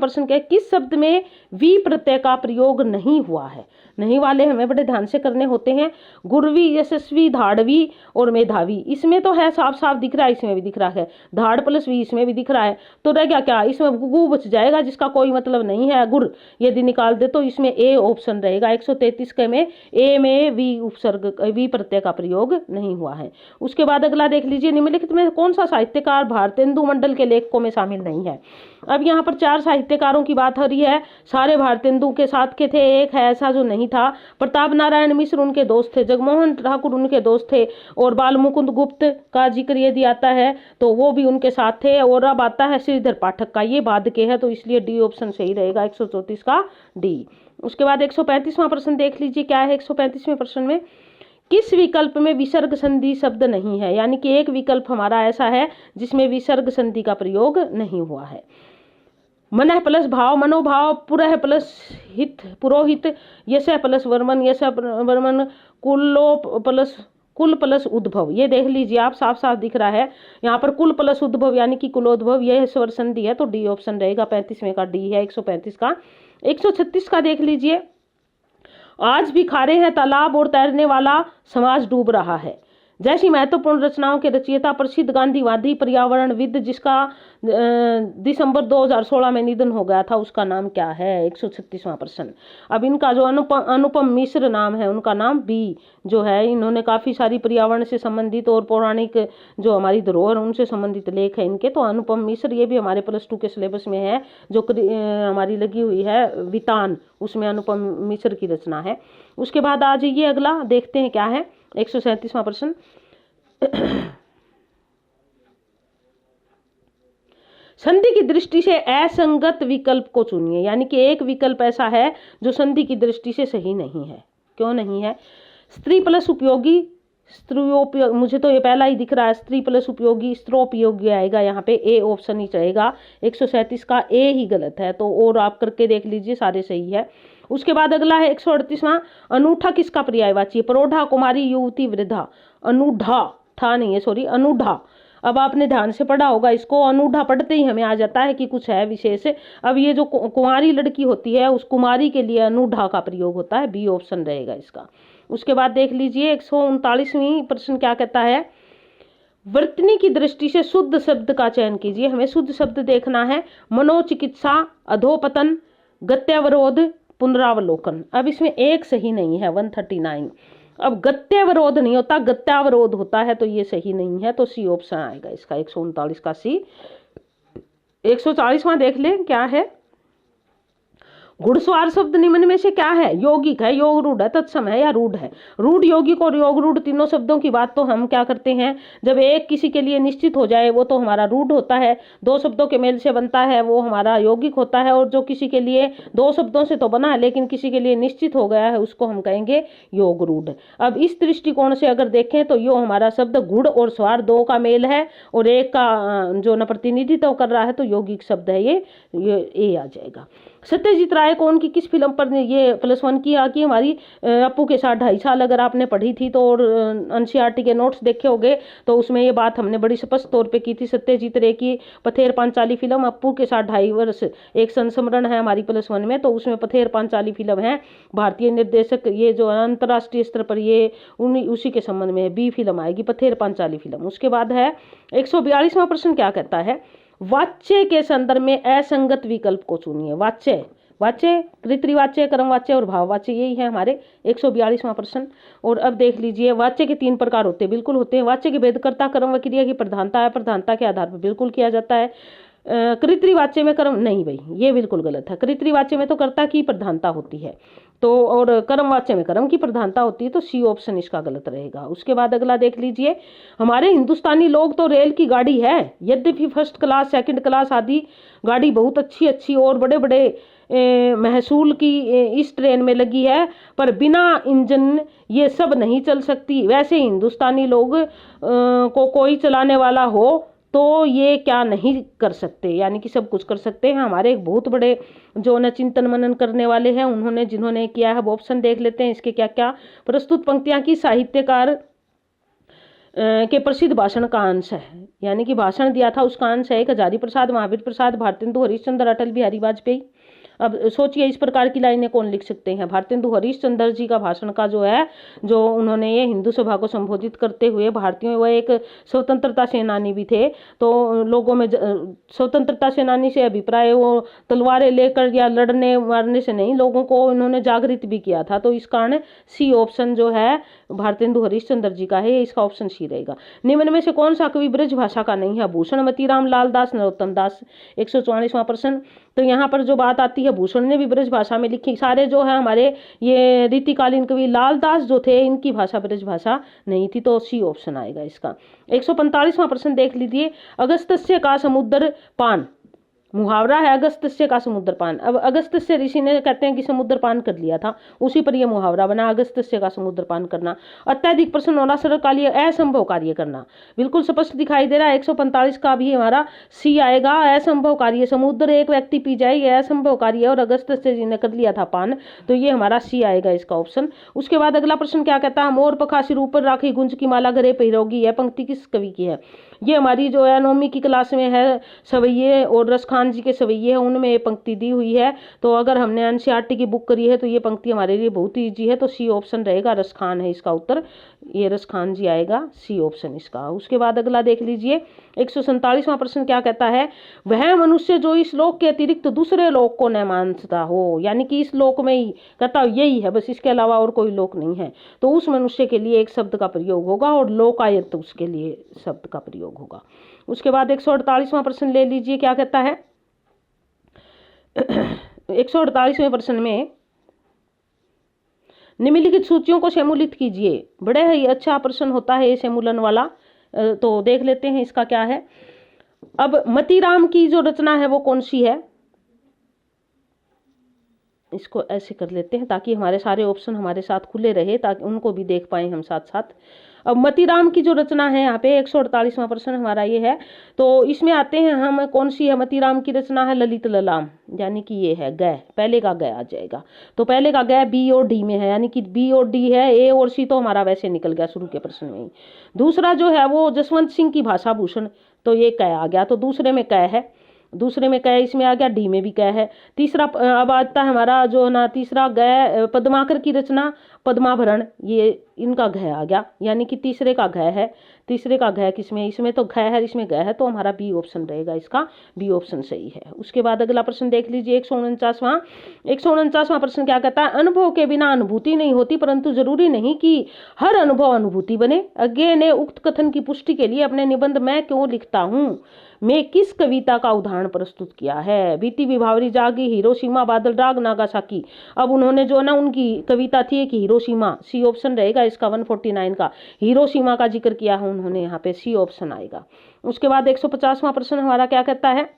S1: प्रश्न क्या है? किस शब्द में वी प्रत्यय का प्रयोग नहीं हुआ है? नहीं वाले हमें बड़े ध्यान से करने होते हैं। गुरवी, यशस्वी, धाड़वी और मेधावी, इसमें तो है, साफ साफ दिख रहा है, इसमें भी दिख रहा है। धाड़ प्लस वी इसमें भी दिख रहा है, तो रह गया क्या? इसमें गु बच जाएगा जिसका कोई मतलब नहीं है। गुर यदि निकाल दे तो इसमें ए ऑप्शन रहेगा। 133 के में ए में वी उपसर्ग वी प्रत्यय का प्रयोग नहीं हुआ है। उसके बाद अगला देख लीजिए, निम्नलिखित में कौन सा साहित्यकार भारतेंदु मंडल के लेखकों में शामिल नहीं है? अब यहाँ पर 4 साहित्यकारों की बात हो रही है, सारे भारतेंदु के साथ के थे। एक है ऐसा जो नहीं था, प्रताप नारायण मिश्र उनके दोस्त थे, जगमोहन ठाकुर उनके दोस्त थे, और बाल मुकुंद गुप्त का जिक्र यदि आता है तो वो भी उनके साथ थे। और अब आता है श्रीधर पाठक का, ये बाद के है, तो इसलिए डी ऑप्शन सही रहेगा, 134 का डी। उसके बाद 135वां प्रश्न देख लीजिए, क्या है 135वें प्रश्न में? किस विकल्प में विसर्ग संधि शब्द नहीं है? यानी कि एक विकल्प हमारा ऐसा है जिसमें विसर्ग संधि का प्रयोग नहीं हुआ है। मनः प्लस भाव, मनोभाव, पुरः प्लस हित, पुरोहित, यश प्लस वर्मन, यश वर्मन, कुलो प्लस कुल प्लस उद्भव। ये देख लीजिए आप, साफ साफ दिख रहा है यहाँ पर कुल प्लस उद्भव यानी कि कुलोद्भव, यह स्वर संधि है, तो डी ऑप्शन रहेगा। 35वें का डी है 135 का। 136 का देख लीजिए, आज भी खारे हैं तालाब और तैरने वाला समाज डूब रहा है। जैसी महत्वपूर्ण रचनाओं के रचयिता प्रसिद्ध गांधीवादी पर्यावरणविद जिसका दिसंबर 2016 में निधन हो गया था, उसका नाम क्या है? 136वां प्रश्न। अब इनका जो अनुपम मिश्र नाम है, उनका नाम बी जो है, इन्होंने काफी सारी पर्यावरण से संबंधित और पौराणिक जो हमारी धरोहर उनसे संबंधित लेख है इनके, तो अनुपम मिश्र, ये भी हमारे +2 के सिलेबस में है, जो हमारी लगी हुई है वितान, उसमें अनुपम मिश्र की रचना है। उसके बाद आ जाइए अगला, देखते हैं क्या है 137वां प्रश्न। संधि की दृष्टि से असंगत विकल्प को चुनिए, यानी कि एक विकल्प ऐसा है जो संधि की दृष्टि से सही नहीं है। क्यों नहीं है? स्त्री प्लस उपयोगी, स्त्रोपयोगी, मुझे तो ये पहला ही दिख रहा है, स्त्री प्लस उपयोगी, स्त्रोपयोगी आएगा यहाँ पे, ए ऑप्शन ही चलेगा। 137 का ए ही गलत है, तो और आप करके देख लीजिए, सारे सही है। उसके बाद अगला है 138वां, अनूठा किसका पर्यायवाची? प्रौढ़ा, कुमारी, युवती, वृद्धा। अनूढ़ा, ठा नहीं है, सॉरी, अनूढ़ा। अब आपने ध्यान से पढ़ा होगा इसको, अनूढ़ा पढ़ते ही हमें आ जाता है कि कुछ है विशेष। अब ये जो कुमारी लड़की होती है, उस कुमारी के लिए अनूढ़ा का प्रयोग होता है, बी ऑप्शन रहेगा इसका। उसके बाद देख लीजिए 139वीं प्रश्न क्या कहता है? वर्तनी की दृष्टि से शुद्ध शब्द का चयन कीजिए। हमें शुद्ध शब्द देखना है। मनोचिकित्सा, अधोपतन, गत्यावरोध, पुनरावलोकन। अब इसमें एक सही नहीं है, 139। अब गत्यावरोध नहीं होता, गत्यावरोध होता है, तो ये सही नहीं है, तो सी ऑप्शन आएगा इसका, 139 का सी। 140वां देख लें क्या है? घुड़सवार शब्द निम्न में से क्या है? यौगिक है, योग रूढ़ है, तत्सम है या रूढ़ है? रूढ़, यौगिक और योग रूढ़ तीनों शब्दों की बात तो हम क्या करते हैं, जब एक किसी के लिए निश्चित हो जाए वो तो हमारा रूढ़ होता है, 2 शब्दों के मेल से बनता है वो हमारा यौगिक होता है, और जो किसी के लिए 2 शब्दों से तो बना है लेकिन किसी के लिए निश्चित हो गया है उसको हम कहेंगे योग रूढ़। अब इस दृष्टिकोण से अगर देखें तो यो हमारा शब्द घुड़ और सवार 2 का मेल है और एक का जो न प्रतिनिधित्व कर रहा है, तो यौगिक शब्द है ये ए आ जाएगा। सत्यजीत राय को उनकी किस फिल्म पर ये +1 की आकी हमारी अपू के साथ 2.5 साल अगर आपने पढ़ी थी तो, और एनसीईआरटी के नोट्स देखे होंगे तो उसमें ये बात हमने बड़ी स्पष्ट तौर पे की थी। सत्यजीत रे की पथेर पांचाली फिल्म, अपू के साथ 2.5 वर्ष एक संस्मरण है हमारी +1 में, तो उसमें पथेर पांचाली फिल्म है, भारतीय निर्देशक ये जो अंतर्राष्ट्रीय स्तर पर ये उसी के संबंध में है, बी फिल्म आएगी पथेर पांचाली फिल्म। उसके बाद है 142वां प्रश्न क्या कहता है? वाच्य के संदर्भ में असंगत विकल्प को चुनिए। वाच्य, वाच्य, कृतवाच्य, कर्मवाच्य और भाववाच्य, यही है हमारे 142वां प्रश्न। और अब देख लीजिए, वाच्य के 3 प्रकार होते हैं, बिल्कुल होते हैं। वाच्य के भेदकर्ता, कर्म व क्रिया की प्रधानता है, प्रधानता के आधार पर बिल्कुल किया जाता है। कृतवाच्य में कर्म नहीं भाई, ये बिल्कुल गलत है। कृतवाच्य में तो कर्ता की प्रधानता होती है, तो और कर्मवाच्य में कर्म की प्रधानता होती है, तो सी ऑप्शन इसका गलत रहेगा। उसके बाद अगला देख लीजिए, हमारे हिंदुस्तानी लोग तो रेल की गाड़ी है, यद्यपि फर्स्ट क्लास, सेकंड क्लास आदि गाड़ी बहुत अच्छी और बड़े बड़े महसूल की इस ट्रेन में लगी है, पर बिना इंजन ये सब नहीं चल सकती। वैसे हिंदुस्तानी लोग को कोई चलाने वाला हो तो ये क्या नहीं कर सकते, यानी कि सब कुछ कर सकते हैं। हमारे एक बहुत बड़े जो न चिंतन मनन करने वाले हैं, उन्होंने जिन्होंने किया है वो ऑप्शन देख लेते हैं इसके क्या क्या। प्रस्तुत पंक्तियां की साहित्यकार के प्रसिद्ध भाषण का अंश है, यानी कि भाषण दिया था उसका अंश है। एक हजारी प्रसाद, महावीर प्रसाद, भारतेंदु हरिश्चंद्र, अटल बिहारी वाजपेयी। अब सोचिए इस प्रकार की लाइनें कौन लिख सकते हैं। भारतेंदु हरिश्चंद्र जी का भाषण का जो है, जो उन्होंने ये हिंदू सभा को संबोधित करते हुए भारतीयों, वह एक स्वतंत्रता सेनानी भी थे, तो लोगों में स्वतंत्रता सेनानी से अभिप्राय वो तलवारें लेकर या लड़ने मारने से नहीं, लोगों को इन्होंने जागृत भी किया था। तो इस कारण सी ऑप्शन जो है भारतेंदु हरिश्चंद्र जी का है, इसका ऑप्शन सी रहेगा। निम्न में से कौन सा कवि ब्रज भाषा का नहीं है। भूषण, मतीराम, लाल दास, नरोत्तम दास। 144वां प्रश्न। तो यहाँ पर जो बात आती है, भूषण ने भी ब्रज भाषा में लिखी। सारे जो है हमारे ये रीतिकालीन कवि लाल दास जो थे, इनकी भाषा ब्रज भाषा नहीं थी, तो सी ऑप्शन आएगा इसका। 145वां प्रश्न देख लीजिए। अगस्त्य का समुद्र पान, मुहावरा है अगस्त्य का समुद्र पान। अब अगस्त्य ऋषि ने कहते हैं कि समुद्र पान कर लिया था, उसी पर यह मुहावरा बना, अगस्त्य का समुद्र पान करना। अत्यधिक प्रश्न होना, सरलकालीन, असंभव कार्य करना। बिल्कुल स्पष्ट दिखाई दे रहा है। 145 का भी हमारा सी आएगा। असंभव कार्य, समुद्र एक व्यक्ति पी जाए, यह असंभव कार्य और अगस्त्य जी ने कर लिया था पान, तो ये हमारा सी आएगा इसका ऑप्शन। उसके बाद अगला प्रश्न क्या कहता है। मोर पखा सिर ऊपर राखी, गुंज की माला गले पहिरोगी। यह पंक्ति किस कवि की है। ये हमारी जो है 9वीं की क्लास में है, सवैये और रसखान जी के सवैये है, उनमें ये पंक्ति दी हुई है। तो अगर हमने एनसीईआरटी की बुक करी है तो ये पंक्ति हमारे लिए बहुत ही ईजी है, तो सी ऑप्शन रहेगा, रसखान है इसका उत्तर। ये रसखान जी आएगा, सी ऑप्शन इसका। उसके बाद अगला देख लीजिए। 147वां प्रश्न क्या कहता है। वह मनुष्य जो इस लोक के अतिरिक्त दूसरे लोक को न मानता हो, यानी कि इस लोक में ही कहता यही है बस, इसके अलावा और कोई लोक नहीं है, तो उस मनुष्य के लिए एक शब्द का प्रयोग होगा और लोकायत उसके लिए शब्द का प्रयोग होगा। उसके बाद 148वां प्रश्न ले लीजिए, क्या कहता है। 148वें प्रश्न में निम्नलिखित सूचियों को सम्मिलित कीजिए। बड़े ही अच्छा प्रश्न होता है ये सम्मिलन वाला, तो देख लेते हैं इसका क्या है। अब मतीराम की जो रचना है वो कौन सी है, इसको ऐसे कर लेते हैं ताकि हमारे सारे ऑप्शन हमारे साथ खुले रहे, ताकि उनको भी देख पाए हम साथ साथ। अब मतीराम की जो रचना है यहाँ पे 148वां प्रश्न हमारा ये है, तो इसमें आते हैं हम, कौन सी है मतीराम की रचना है। ललित ललाम, यानी कि ये है गय, पहले का गय आ जाएगा। तो पहले का गय बी और डी में है, यानी कि बी और डी है, ए और सी तो हमारा वैसे निकल गया शुरू के प्रश्न में ही। दूसरा जो है वो जसवंत सिंह की भाषा भूषण, तो ये कै आ गया, तो दूसरे में कै है, दूसरे में कै इसमें आ गया, डी में भी कै है। तीसरा अब आता है हमारा जो ना तीसरा गय पद्माकर की रचना पद्माभरण, ये इनका घय आ गया, यानी कि तीसरे का घय है। तीसरे का घय किसमें, इसमें तो घय है, इसमें घय है, तो हमारा बी ऑप्शन रहेगा, इसका बी ऑप्शन सही है। उसके बाद अगला प्रश्न देख लीजिए 149वां प्रश्न क्या कहता है। अनुभव के बिना अनुभूति नहीं होती, परंतु जरूरी नहीं कि हर अनुभव अनुभूति बने। अज्ञे ने उक्त कथन की पुष्टि के लिए अपने निबंध मैं क्यों लिखता हूँ में किस कविता का उदाहरण प्रस्तुत किया है। बीती विभावरी जागी, हिरोशिमा, बादल राग, नागासाकी। अब उन्होंने जो ना उनकी कविता थी एक हिरोशिमा, सी ऑप्शन रहेगा इसका। 149 का हिरोशिमा का जिक्र किया है उन्होंने, यहाँ पे सी ऑप्शन आएगा। उसके बाद 150वां प्रश्न हमारा क्या कहता है।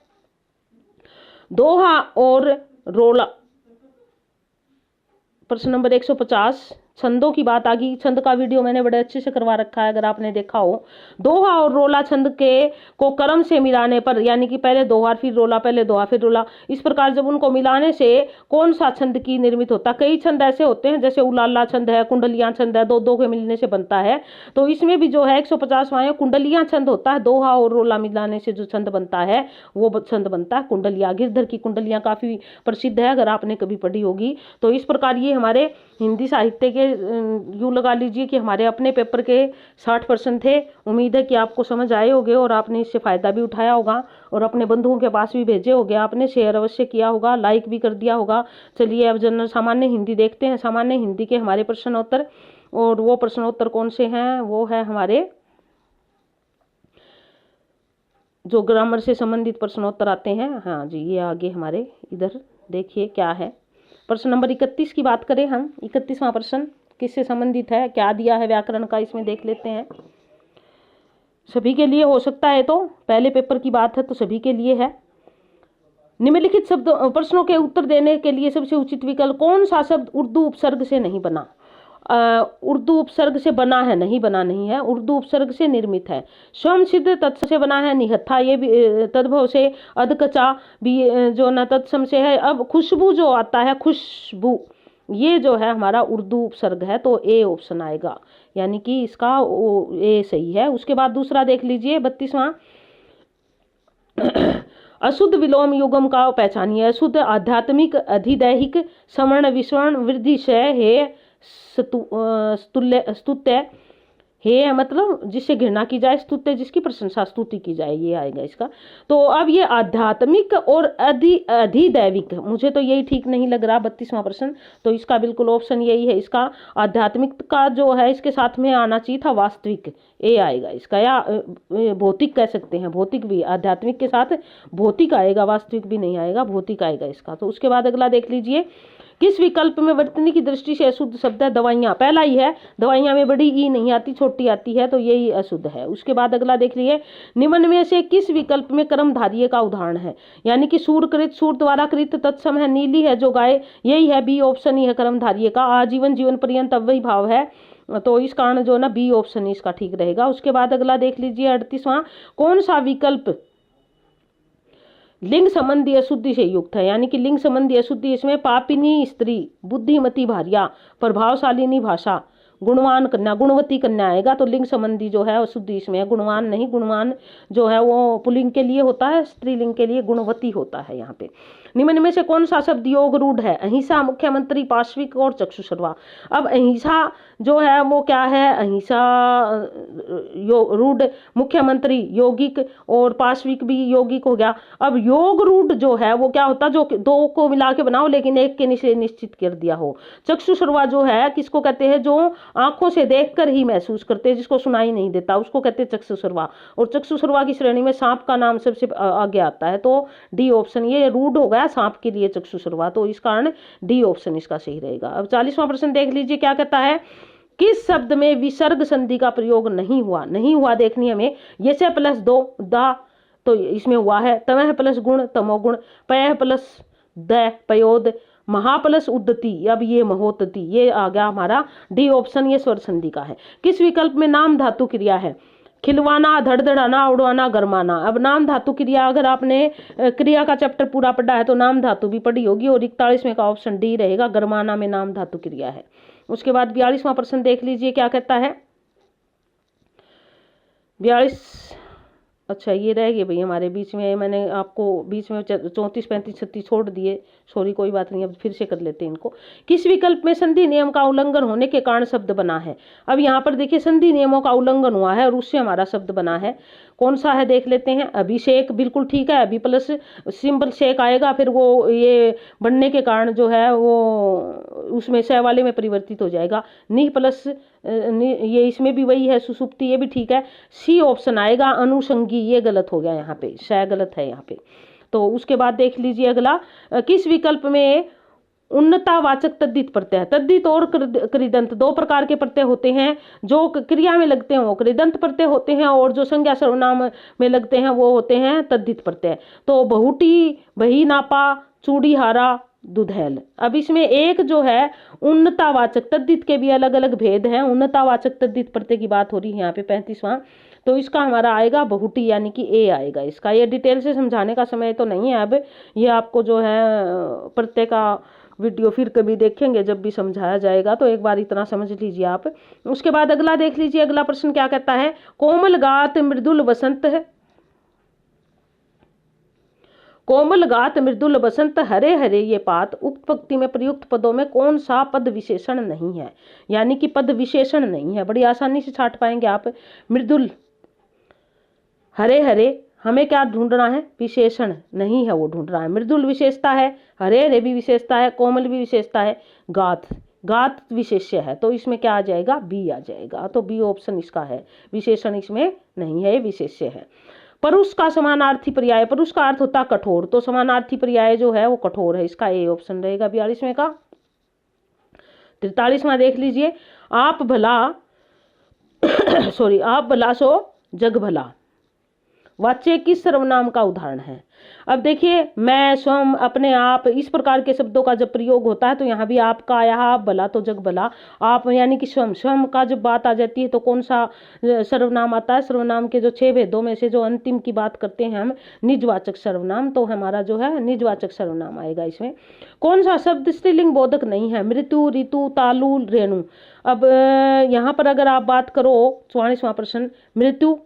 S1: दोहा और रोला, प्रश्न नंबर 150, छंदों की बात आ गई। छंद का वीडियो मैंने बड़े अच्छे से करवा रखा है, अगर आपने देखा हो। दोहा और रोला छंद के को क्रम से मिलाने पर, यानी कि पहले दोहा फिर रोला, पहले दोहा फिर रोला, इस प्रकार जब उनको मिलाने से कौन सा छंद की निर्मित होता है। कई छंद ऐसे होते हैं जैसे उलाला छंद है, कुंडलियां छंद है, दो दो के मिलने से बनता है। तो इसमें भी जो है 150वां कुंडलियां छंद होता है। दोहा और रोला मिलाने से जो छंद बनता है वो छंद बनता है कुंडलियां। गिरधर की कुंडलियां काफी प्रसिद्ध है, अगर आपने कभी पढ़ी होगी। तो इस प्रकार ये हमारे हिंदी साहित्य के यूँ लगा लीजिए कि हमारे अपने पेपर के 60% थे। उम्मीद है कि आपको समझ आए होंगे और आपने इससे फ़ायदा भी उठाया होगा और अपने बंधुओं के पास भी भेजे होंगे। आपने शेयर अवश्य किया होगा, लाइक भी कर दिया होगा। चलिए अब जनरल सामान्य हिंदी देखते हैं। सामान्य हिंदी के हमारे प्रश्नोत्तर, और वो प्रश्नोत्तर कौन से हैं, वो है हमारे जो ग्रामर से संबंधित प्रश्नोत्तर आते हैं। हाँ जी, ये आगे हमारे इधर देखिए क्या है। प्रश्न नंबर 31 की बात करें हम। 31वां प्रश्न किससे संबंधित है, क्या दिया है व्याकरण का, इसमें देख लेते हैं। सभी के लिए हो सकता है, तो पहले पेपर की बात है तो सभी के लिए है। निम्नलिखित शब्द प्रश्नों के उत्तर देने के लिए सबसे उचित विकल्प कौन सा शब्द उर्दू उपसर्ग से नहीं बना। उर्दू उपसर्ग से बना है, नहीं बना नहीं है, उर्दू उपसर्ग से निर्मित है। स्वम सिद्ध तत्सम से बना है, निहत्था ये भी तद्भव से, अधकचा भी जो न तत्सम से है। अब खुशबू जो आता है, खुशबू, ये जो है हमारा उर्दू उपसर्ग है, तो ए ऑप्शन आएगा, यानी कि इसका ए सही है। उसके बाद दूसरा देख लीजिए 32वां, अशुद्ध विलोम युगम का पहचानिए। अशुद्ध आध्यात्मिक, अधिदैहिक, सवर्ण विस्वर्ण, वृद्धि क्षय, हे स्तुत्य, हे मतलब जिससे घृणा की जाए, स्तुत्य जिसकी प्रशंसा स्तुति की जाए, ये आएगा इसका। तो अब ये आध्यात्मिक और अधिदैविक, मुझे तो यही ठीक नहीं लग रहा 32वां प्रश्न, तो इसका बिल्कुल ऑप्शन यही है। इसका आध्यात्मिक का जो है इसके साथ में आना चाहिए था वास्तविक, ए आएगा इसका, या भौतिक कह सकते हैं, भौतिक भी, आध्यात्मिक के साथ भौतिक आएगा, वास्तविक भी नहीं आएगा, भौतिक आएगा इसका। तो उसके बाद अगला देख लीजिए, किस विकल्प में वर्तनी की दृष्टि से अशुद्ध शब्द है? दवाइयाँ, पहला ही है, दवाइयाँ में बड़ी ई नहीं आती, छोटी आती है, तो यही अशुद्ध है। उसके बाद अगला देख लीजिए, निम्न में से किस विकल्प में कर्मधारय का उदाहरण है? यानी कि सूरकृत, सूर द्वारा कृत, तत्सम है, नीली है जो गाय, यही है, बी ऑप्शन ही है कर्मधारय का। आजीवन, जीवन पर्यंत अव्ययी भाव है, तो इस कारण जो ना बी ऑप्शन इसका ठीक रहेगा। उसके बाद अगला देख लीजिए 38वां, कौन सा विकल्प लिंग संबंधी अशुद्धि से युक्त है? यानी कि लिंग संबंधी अशुद्धि इसमें पापिनी स्त्री, बुद्धिमती भार्या, प्रभावशालिनी भाषा, गुणवान कन्या, गुणवती कन्या आएगा। तो लिंग संबंधी जो है अशुद्धि इसमें है, गुणवान नहीं, गुणवान जो है वो पुल्लिंग के लिए होता है, स्त्रीलिंग के लिए गुणवती होता है यहाँ पे। निम्न में से कौन सा शब्द योग रूढ़ है? अहिंसा, मुख्यमंत्री, पाश्विक और चक्षुसर्वा। अब अहिंसा जो है वो क्या है? अहिंसा रूढ़, मुख्यमंत्री यौगिक और पाश्विक भी यौगिक हो गया। अब योग रूढ़ जो है वो क्या होता है? जो दो को मिला के बनाओ लेकिन एक के नीचे निश्चित कर दिया हो। चक्षुसर्वा जो है किसको कहते हैं? जो आंखों से देखकर ही महसूस करते हैं, जिसको सुनाई नहीं देता, उसको कहते हैं चक्षुसर्वा। और चक्षुसर्वा की श्रेणी में सांप का नाम सबसे आगे आता है, तो डी ऑप्शन, ये रूढ़ हो गया सांप के लिए चक्षुसर्वा, तो इस कारण डी ऑप्शन इसका सही रहेगा। अब 40वां प्रश्न देख लीजिए, क्या कहता है? किस शब्द में विसर्ग संधि का प्रयोग नहीं हुआ? नहीं हुआ देखनी हमें। ये से प्लस दो, दा, तो इसमें हुआ है। तमह प्लस गुण, तमोगुण। पय प्लस द, पयोद। महा प्लस उद्धति, अब ये महोत्ति, ये आ गया हमारा डी ऑप्शन, ये स्वर संधि का है। किस विकल्प में नाम धातु क्रिया है? खिलवाना, धड़धड़ाना, उड़वाना, गरमाना। अब नाम धातु क्रिया, अगर आपने क्रिया का चैप्टर पूरा पढ़ा है तो नाम धातु भी पढ़ी होगी, और 41वें का ऑप्शन डी रहेगा, गरमाना में नाम धातु क्रिया है। उसके बाद 42वां प्रश्न देख लीजिए, क्या कहता है? 42, अच्छा ये रह गए भाई हमारे बीच में, मैंने आपको बीच में 34, 35, 36 छोड़ दिए, सॉरी, कोई बात नहीं, अब फिर से कर लेते हैं इनको। किस विकल्प में संधि नियम का उल्लंघन होने के कारण शब्द बना है? अब यहाँ पर देखिए संधि नियमों का उल्लंघन हुआ है और उससे हमारा शब्द बना है, कौन सा है देख लेते हैं। अभिषेक, बिल्कुल ठीक है, अभी प्लस सिंपल शेक आएगा, फिर वो ये बनने के कारण जो है वो उसमें सह वाले में परिवर्तित हो जाएगा। निह प्लस ये इसमें भी वही है, सुसुप्ति, ये भी ठीक है। सी ऑप्शन आएगा, अनुषंगी, ये गलत हो गया यहाँ पे, शय गलत है यहाँ पे। तो उसके बाद देख लीजिए अगला, किस विकल्प में उन्नतावाचक तद्धित प्रत्यय? तद्धित और कृदंत दो प्रकार के प्रत्यय होते हैं, जो क्रिया में लगते हैं वो कृदंत प्रत्यय होते हैं, और जो संज्ञा सर्वनाम में लगते हैं वो होते हैं तद्धित प्रत्यय। तो बहुटी, बही नापा, चूड़ी हारा, दुधैल। अब इसमें एक जो है उन्नतावाचक, तद्धित के भी अलग अलग भेद हैं, उन्नतावाचक तद्धित प्रत्यय की बात हो रही है यहाँ पे 35वां, तो इसका हमारा आएगा बहुटी, यानी कि ए आएगा इसका। ये डिटेल से समझाने का समय तो नहीं है अब, ये आपको जो है प्रत्यय का वीडियो फिर कभी देखेंगे जब भी समझाया जाएगा, तो एक बार इतना समझ लीजिए आप। उसके बाद अगला देख लीजिए, अगला प्रश्न क्या कहता है? कोमल गात मृदुल बसंत है, कोमल गात मृदुल बसंत, हरे हरे ये पात, उक्त पंक्ति में प्रयुक्त पदों में कौन सा पद विशेषण नहीं है? यानी कि पद विशेषण नहीं है, बड़ी आसानी से छाट पाएंगे आप। मृदुल, हरे हरे, हमें क्या ढूंढना है? विशेषण नहीं है वो ढूंढ रहा है। मृदुल विशेषता है, हरे हरे भी विशेषता है, कोमल भी विशेषता है, गात, गात विशेष्य है, तो इसमें क्या आ जाएगा? बी आ जाएगा, तो बी ऑप्शन इसका है, विशेषण इसमें नहीं है, विशेष्य है। परुष का समानार्थी पर्याय, परुष का अर्थ होता है कठोर, तो समानार्थी पर्याय जो है वो कठोर है, इसका ए ऑप्शन रहेगा 42वें का। 43वां देख लीजिए, आप भला सॉरी, आप भला सो जग भला, वाच्य किस सर्वनाम का उदाहरण है? अब देखिए, मैं, स्वयं, अपने आप, इस प्रकार के शब्दों का जब प्रयोग होता है तो यहाँ भी आपका आया, आप भला तो जग भला, आप यानी कि स्वयं, स्वयं का जब बात आ जाती है तो कौन सा सर्वनाम आता है? सर्वनाम के जो 6 भेदों में से जो अंतिम की बात करते हैं हम, निजवाचक सर्वनाम, तो हमारा जो है निजवाचक सर्वनाम आएगा इसमें। कौन सा शब्द स्त्रीलिंग बोधक नहीं है? मृत्यु, ऋतु, तालु, रेणु। अब यहाँ पर अगर आप बात करो 44वां प्रश्न, मृत्यु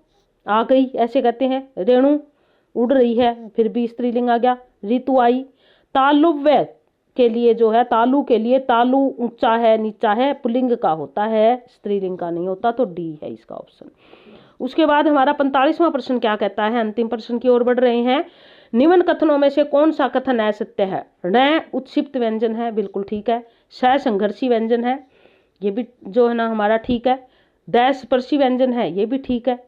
S1: आ गई ऐसे कहते हैं, रेणु उड़ रही है फिर भी स्त्रीलिंग आ गया, ऋतु आई, तालुव्य के लिए जो है, तालु के लिए, तालु ऊंचा है नीचा है, पुल्लिंग का होता है, स्त्रीलिंग का नहीं होता, तो डी है इसका ऑप्शन। उसके बाद हमारा 45वां प्रश्न क्या कहता है? अंतिम प्रश्न की ओर बढ़ रहे हैं। निम्न कथनों में से कौन सा कथन असत्य है? ण उत्क्षिप्त व्यंजन है, बिल्कुल ठीक है। स संघर्षी व्यंजन है, ये भी जो है ना हमारा ठीक है। द स्पर्शी व्यंजन है, ये भी ठीक है।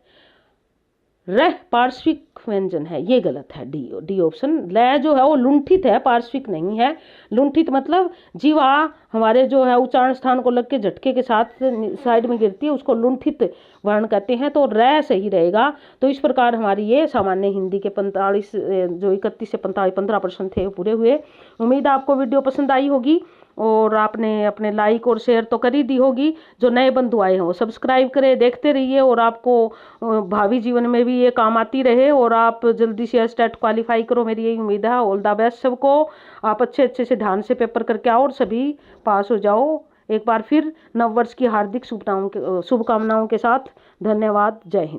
S1: रह पार्श्विक व्यंजन है, ये गलत है, डी ऑप्शन। ल जो है वो लुंठित है, पार्श्विक नहीं है। लुंठित मतलब जीवा हमारे जो है उच्चारण स्थान को लग के झटके के साथ साइड में गिरती है, उसको लुंठित वर्ण कहते हैं, तो र सही रहेगा। तो इस प्रकार हमारी ये सामान्य हिंदी के 45 जो 31 से 45 15 प्रश्न थे पूरे हुए। उम्मीद है आपको वीडियो पसंद आई होगी और आपने अपने लाइक और शेयर तो कर ही दी होगी। जो नए बंधु आए हों सब्सक्राइब करें, देखते रहिए और आपको भावी जीवन में भी ये काम आती रहे और आप जल्दी से स्टेट क्वालिफाई करो, मेरी यही उम्मीद है। ऑल द बेस्ट सबको, आप अच्छे से ध्यान से पेपर करके आओ और सभी पास हो जाओ। एक बार फिर नववर्ष की हार्दिक शुभकामनाओं के साथ धन्यवाद। जय हिंद।